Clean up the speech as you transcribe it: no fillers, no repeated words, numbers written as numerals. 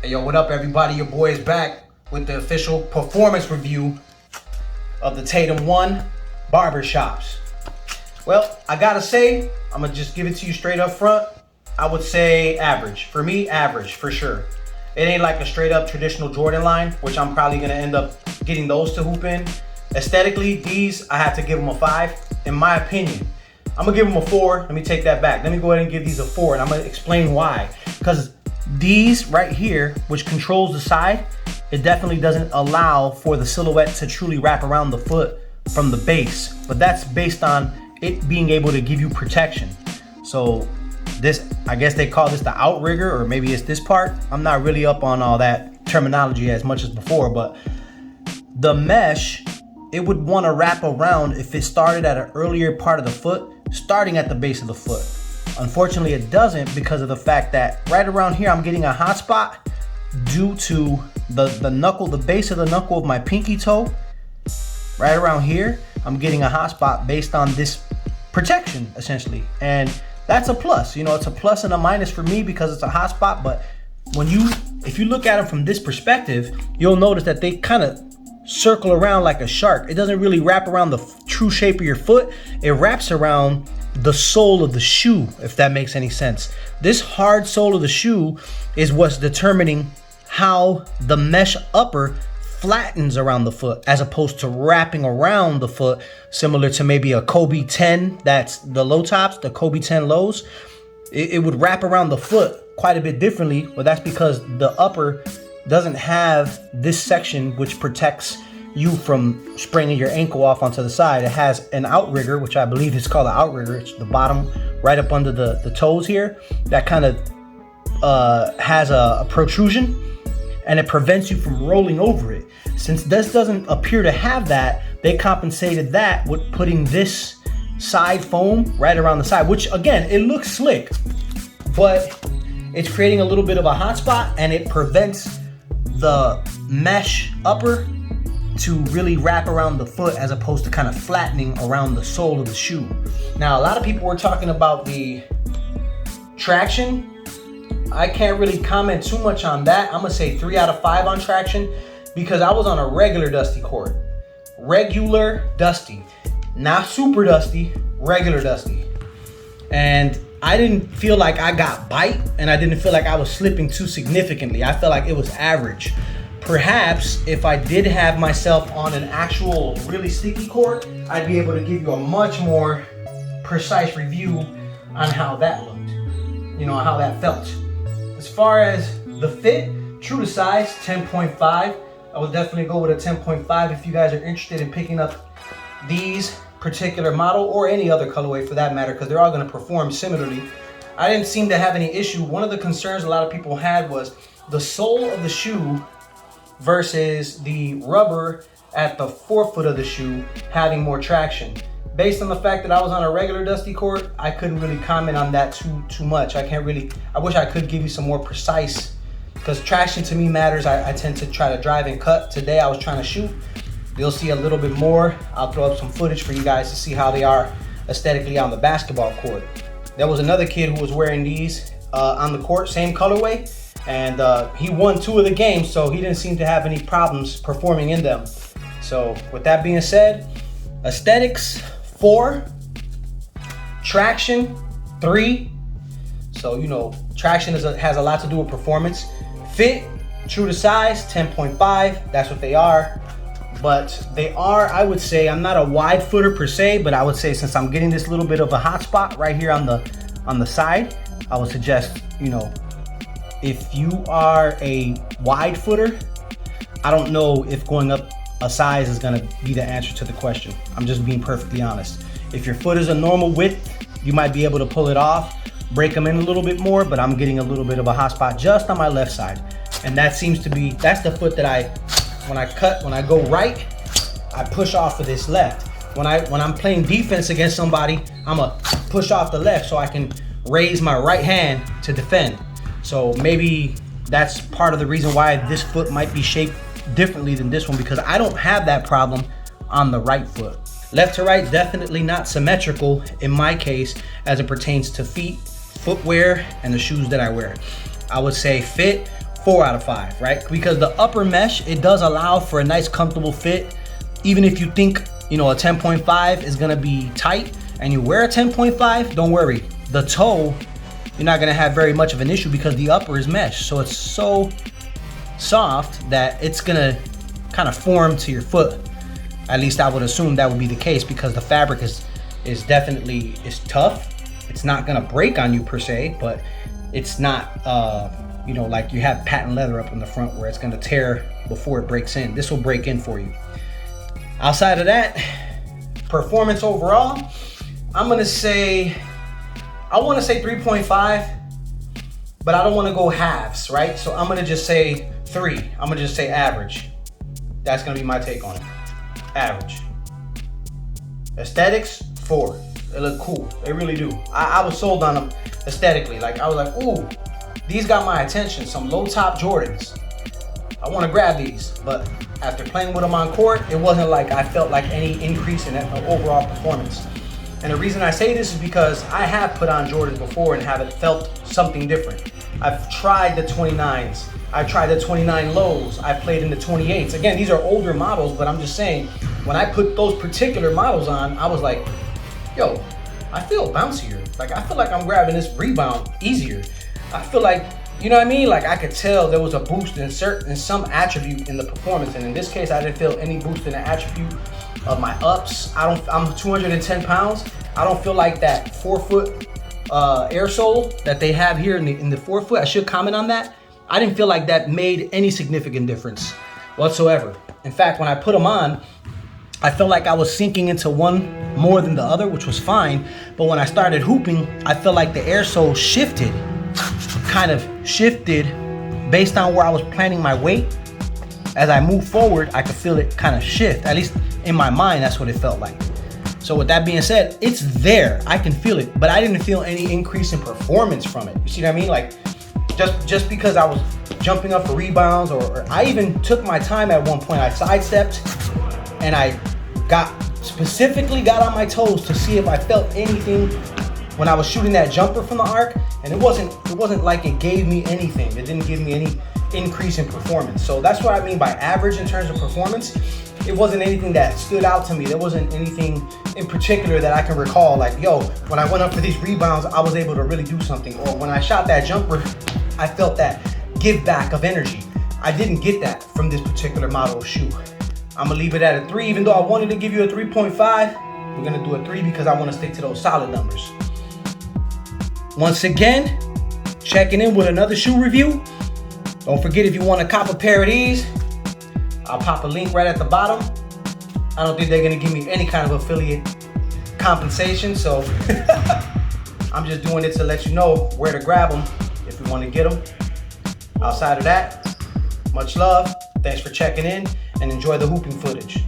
Hey yo, what up everybody? Your boy is back with the official performance review of the Tatum 1 Barbershops. Well, I gotta say, I'm gonna just give it to you straight up front. I would say average. For me, average, for sure. It ain't like a straight up traditional Jordan line, which I'm probably gonna end up getting those to hoop in. Aesthetically, these, I have to give them a 5, in my opinion. I'm gonna give them a 4. Let me take that back. Let me go ahead and give these a 4, and I'm gonna explain why. Because these right here, which controls the side, it definitely doesn't allow for the silhouette to truly wrap around the foot from the base. But that's based on it being able to give you protection. So this, I guess they call this the outrigger, or maybe it's this part. I'm not really up on all that terminology as much as before, but the mesh, it would want to wrap around if it started at an earlier part of the foot, starting at the base of the foot. Unfortunately, it doesn't because of the fact that right around here, I'm getting a hot spot due to the knuckle, the base of the knuckle of my pinky toe. Right around here, I'm getting a hot spot based on this protection, essentially. And that's a plus. You know, it's a plus and a minus for me because it's a hot spot. But if you look at them from this perspective, you'll notice that they kind of circle around like a shark. It doesn't really wrap around the true shape of your foot. It wraps around the sole of the shoe, if that makes any sense. This hard sole of the shoe is what's determining how the mesh upper flattens around the foot, as opposed to wrapping around the foot, similar to maybe a Kobe 10, that's the low tops, the Kobe 10 lows. It would wrap around the foot quite a bit differently, but that's because the upper doesn't have this section which protects you from spraining your ankle off onto the side. It has an outrigger, which I believe is called an outrigger. It's the bottom right up under the toes here. That kind of has a protrusion, and it prevents you from rolling over it. Since this doesn't appear to have that, they compensated that with putting this side foam right around the side, which again, it looks slick, but it's creating a little bit of a hot spot, and it prevents the mesh upper to really wrap around the foot, as opposed to kind of flattening around the sole of the shoe. Now, a lot of people were talking about the traction. I can't really comment too much on that. I'm gonna say 3 out of 5 on traction because I was on a regular dusty court. Regular dusty, not super dusty, regular dusty. And I didn't feel like I got bite, and I didn't feel like I was slipping too significantly. I felt like it was average. Perhaps if I did have myself on an actual really sticky court, I'd be able to give you a much more precise review on how that looked, you know, how that felt. As far as the fit, true to size, 10.5. I would definitely go with a 10.5 if you guys are interested in picking up these particular model, or any other colorway for that matter, because they're all going to perform similarly. I didn't seem to have any issue. One of the concerns a lot of people had was the sole of the shoe versus the rubber at the forefoot of the shoe having more traction. Based on the fact that I was on a regular dusty court, I couldn't really comment on that too much. I wish I could give you some more precise, because traction to me matters. I tend to try to drive and cut. Today I was trying to shoot. You'll see a little bit more. I'll throw up some footage for you guys to see how they are aesthetically on the basketball court. There was another kid who was wearing these on the court, same colorway, and he won 2 of the games, so he didn't seem to have any problems performing in them. So with that being said, aesthetics 4, traction 3. So you know, traction has a lot to do with performance. Fit, true to size, 10.5. That's what they are. But they are, I would say, I'm not a wide footer per se, but I would say since I'm getting this little bit of a hot spot right here on the side, I would suggest, you know, if you are a wide footer, I don't know if going up a size is gonna be the answer to the question. I'm just being perfectly honest. If your foot is a normal width, you might be able to pull it off, break them in a little bit more, but I'm getting a little bit of a hot spot just on my left side. And that seems to be, that's the foot that when I go right, I push off of this left. When I'm playing defense against somebody, I'ma push off the left so I can raise my right hand to defend. So maybe that's part of the reason why this foot might be shaped differently than this one, because I don't have that problem on the right foot. Left to right, definitely not symmetrical in my case as it pertains to feet, footwear, and the shoes that I wear. I would say fit 4 out of 5, right? Because the upper mesh, it does allow for a nice comfortable fit. Even if you think, you know, a 10.5 is gonna be tight and you wear a 10.5, don't worry. The toe, you're not gonna have very much of an issue because the upper is mesh. So it's so soft that it's gonna kind of form to your foot. At least I would assume that would be the case because the fabric is definitely tough. It's not gonna break on you per se, but it's not, you know, like you have patent leather up in the front where it's gonna tear before it breaks in. This will break in for you. Outside of that, performance overall, I'm gonna say, I wanna say 3.5, but I don't wanna go halves, right? So I'm gonna just say 3. I'm gonna just say average. That's gonna be my take on it. Average. Aesthetics, 4. They look cool. They really do. I was sold on them aesthetically. Like I was like, ooh, these got my attention. Some low top Jordans. I want to grab these. But after playing with them on court, it wasn't like I felt like any increase in overall performance. And the reason I say this is because I have put on Jordans before and haven't felt something different. I've tried the 29s. I've tried the 29 lows. I played in the 28s. Again, these are older models, but I'm just saying, when I put those particular models on, I was like, yo, I feel bouncier. Like, I feel like I'm grabbing this rebound easier. I feel like, you know what I mean? Like, I could tell there was a boost in some attribute in the performance. And in this case, I didn't feel any boost in the attribute of my ups. I'm 210 pounds. I don't feel like that 4-foot air sole that they have here in the 4-foot. I should comment on that. I didn't feel like that made any significant difference whatsoever. In fact, when I put them on, I felt like I was sinking into one more than the other, which was fine. But when I started hooping, I felt like the air sole shifted, kind of shifted based on where I was planning my weight. As I moved forward, I could feel it kind of shift. At least in my mind, that's what it felt like. So with that being said, it's there. I can feel it, but I didn't feel any increase in performance from it. You see what I mean? Like, just because I was jumping up for rebounds, or I even took my time at one point. I sidestepped and I specifically got on my toes to see if I felt anything when I was shooting that jumper from the arc, and it wasn't like it gave me anything. It didn't give me any increase in performance. So that's what I mean by average in terms of performance. It wasn't anything that stood out to me. There wasn't anything in particular that I can recall, like, yo, when I went up for these rebounds, I was able to really do something. Or when I shot that jumper, I felt that give back of energy. I didn't get that from this particular model of shoe. I'm gonna leave it at a 3, even though I wanted to give you a 3.5. We're gonna do a 3 because I wanna stick to those solid numbers. Once again, checking in with another shoe review. Don't forget, if you wanna cop a pair of these, I'll pop a link right at the bottom. I don't think they're gonna give me any kind of affiliate compensation, so I'm just doing it to let you know where to grab them if you wanna get them. Outside of that, much love. Thanks for checking in and enjoy the hooping footage.